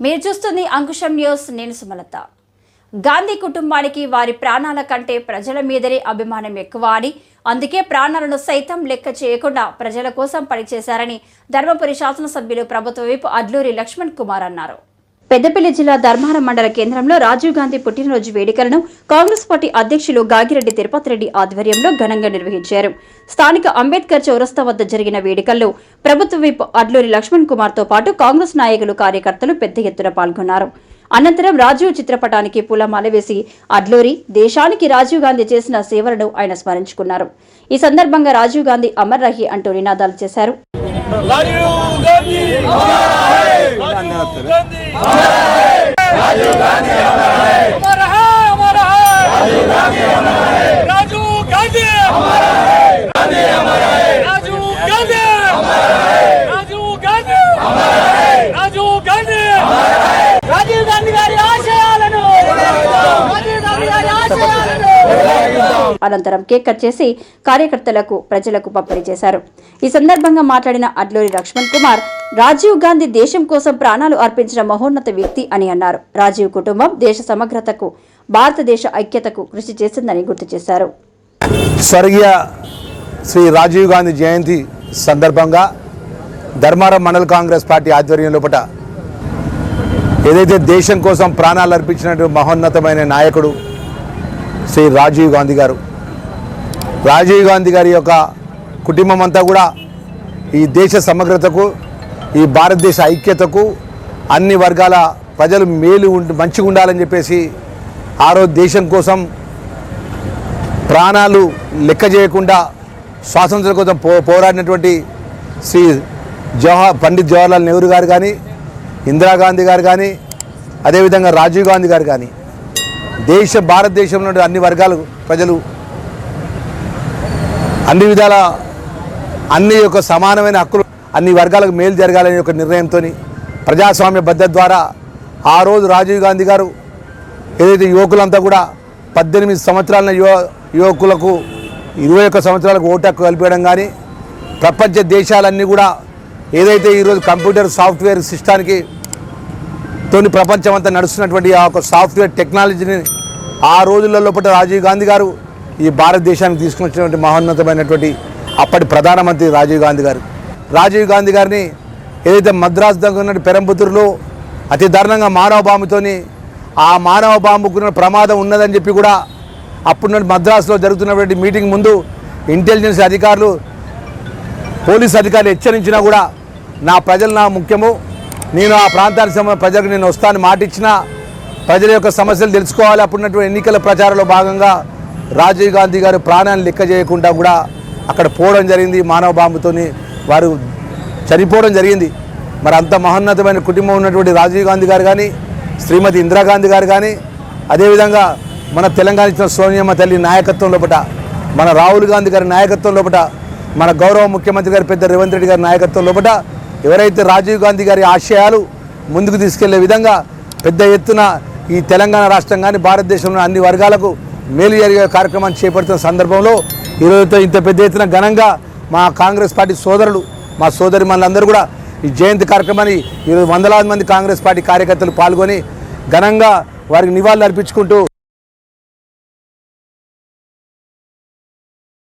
మీరు చూస్తుంది అంకుశం న్యూస్. నేను సుమలత. గాంధీ కుటుంబానికి వారి ప్రాణాల కంటే ప్రజల మీదనే అభిమానం ఎక్కువ అని, అందుకే ప్రాణాలను సైతం లెక్క చేయకుండా ప్రజల కోసం పనిచేశారని ధర్మపురి శాసనసభ్యులు ప్రభుత్వ విప్ అడ్లూరి లక్ష్మణ్ కుమార్ అన్నారు. పెద్దపల్లి జిల్లా ధర్మారం మండల కేంద్రంలో రాజీవ్ గాంధీ పుట్టినరోజు వేడుకలను కాంగ్రెస్ పార్టీ అధ్యక్షులు గాగిరెడ్డి తిరుపతి రెడ్డి ఆధ్వర్యంలో ఘనంగా నిర్వహించారు. స్థానిక అంబేద్కర్ చౌరస్తా వద్ద జరిగిన వేడుకల్లో ప్రభుత్వ విప్ అడ్లూరి లక్ష్మణ్ కుమార్ తో పాటు కాంగ్రెస్ నాయకులు కార్యకర్తలు పెద్ద ఎత్తున పాల్గొన్నారు. అనంతరం రాజీవ్ చిత్రపటానికి పూలమాల వేసి అడ్లూరి దేశానికి రాజీవ్ గాంధీ చేసిన సేవలను ఆయన స్మరించుకున్నారు. ఈ సందర్భంగా రాజీవ్ గాంధీ అమర్ రహి అంటూ నినాదాలు చేశారు. అనంతరం కేక్ కట్ చేసి కార్యకర్తలకు ప్రజలకు పంపిణీ చేశారు. ఈ సందర్భంగా మాట్లాడిన అడ్లూరి లక్ష్మణ్ కుమార్, రాజీవ్ గాంధీ దేశం కోసం ప్రాణాలు అర్పించిన మహోన్నత వ్యక్తి అని అన్నారు. రాజీవ్ కుటుంబం దేశ సమగ్రతకు, భారతదేశ ఐక్యతకు కృషి చేసిందని గుర్తు చేశారు. స్వర్గీయ శ్రీ రాజీవ్ గాంధీ జయంతి సందర్భంగా ధర్మారం మండల కాంగ్రెస్ పార్టీ ఆధ్వర్యంలో ఏదైతే దేశం కోసం ప్రాణాలు అర్పించినటువంటి మహోన్నతమైన నాయకుడు శ్రీ రాజీవ్ గాంధీ గారు, రాజీవ్ గాంధీ గారి యొక్క కుటుంబం అంతా కూడా ఈ దేశ సమగ్రతకు, ఈ భారతదేశ ఐక్యతకు, అన్ని వర్గాల ప్రజలు మంచిగా ఉండాలని చెప్పేసి ఆ రోజు దేశం కోసం ప్రాణాలు లెక్క చేయకుండా స్వాతంత్ర్యం కోసం పోరాడినటువంటి శ్రీ పండిత్ జవహర్లాల్ నెహ్రూ గారు కానీ, ఇందిరాగాంధీ గారు కానీ, అదేవిధంగా రాజీవ్ గాంధీ గారు కానీ భారతదేశంలో అన్ని వర్గాల ప్రజలు అన్ని విధాల అన్ని యొక్క సమానమైన హక్కులు అన్ని వర్గాలకు మేలు జరగాలనే ఒక నిర్ణయంతో ప్రజాస్వామ్య పద్ధతి ద్వారా ఆ రోజు రాజీవ్ గాంధీ గారు ఏదైతే యువకులంతా కూడా 18 సంవత్సరాల యువకులకు 21 సంవత్సరాలకు ఓటు హక్కు కల్పించడం కానీ, ప్రపంచ దేశాలన్నీ కూడా ఏదైతే ఈరోజు కంప్యూటర్ సాఫ్ట్వేర్ సిస్టానికి తోని ప్రపంచం అంతా నడుస్తున్నటువంటి ఆ ఒక సాఫ్ట్వేర్ టెక్నాలజీని ఆ రోజులలో రాజీవ్ గాంధీ గారు ఈ భారతదేశానికి తీసుకున్నటువంటి మహోన్నతమైనటువంటి అప్పటి ప్రధానమంత్రి రాజీవ్ గాంధీ గారు. రాజీవ్ గాంధీ గారిని ఏదైతే మద్రాసు దగ్గర ఉన్న పెరంబుతూరులో అతి దారుణంగా మానవ బాంబుతోని ఆ మానవ బాంబుకున్న ప్రమాదం ఉన్నదని చెప్పి కూడా అప్పుడు మద్రాసులో జరుగుతున్నటువంటి మీటింగ్ ముందు ఇంటెలిజెన్స్ అధికారులు, పోలీస్ అధికారులు హెచ్చరించినా కూడా నా ప్రజలు నా ముఖ్యము, నేను ఆ ప్రాంతానికి సంబంధించిన ప్రజలకు నేను వస్తాను మాట ఇచ్చిన, ప్రజల యొక్క సమస్యలు తెలుసుకోవాలి. అప్పుడున్నటువంటి ఎన్నికల ప్రచారంలో భాగంగా రాజీవ్ గాంధీ గారు ప్రాణాన్ని లెక్క చేయకుండా కూడా అక్కడ పోవడం జరిగింది. మానవ బాంబుతోని వారు చనిపోవడం జరిగింది. మరి అంత మహోన్నతమైన కుటుంబం ఉన్నటువంటి రాజీవ్ గాంధీ గారు కానీ, శ్రీమతి ఇందిరాగాంధీ గారు కానీ, అదేవిధంగా మన తెలంగాణ ఇచ్చిన సోనియమ్మ తల్లి నాయకత్వం లోపల, మన రాహుల్ గాంధీ గారి నాయకత్వం లోపల, మన గౌరవ ముఖ్యమంత్రి గారి పెద్ద రేవంత్ రెడ్డి గారి నాయకత్వం లోపల ఎవరైతే రాజీవ్ గాంధీ గారి ఆశయాలు ముందుకు తీసుకెళ్లే విధంగా పెద్ద ఎత్తున ఈ తెలంగాణ రాష్ట్రం కానీ భారతదేశంలో అన్ని వర్గాలకు మేలు జరిగే కార్యక్రమాన్ని చేపడుతున్న సందర్భంలో ఈరోజుతో ఇంత పెద్ద ఎత్తున ఘనంగా మా కాంగ్రెస్ పార్టీ సోదరులు, మా సోదరి మనందరూ కూడా ఈ జయంతి కార్యక్రమాన్ని ఈరోజు వందలాది మంది కాంగ్రెస్ పార్టీ కార్యకర్తలు పాల్గొని ఘనంగా వారికి నివాళులు అర్పించుకుంటూ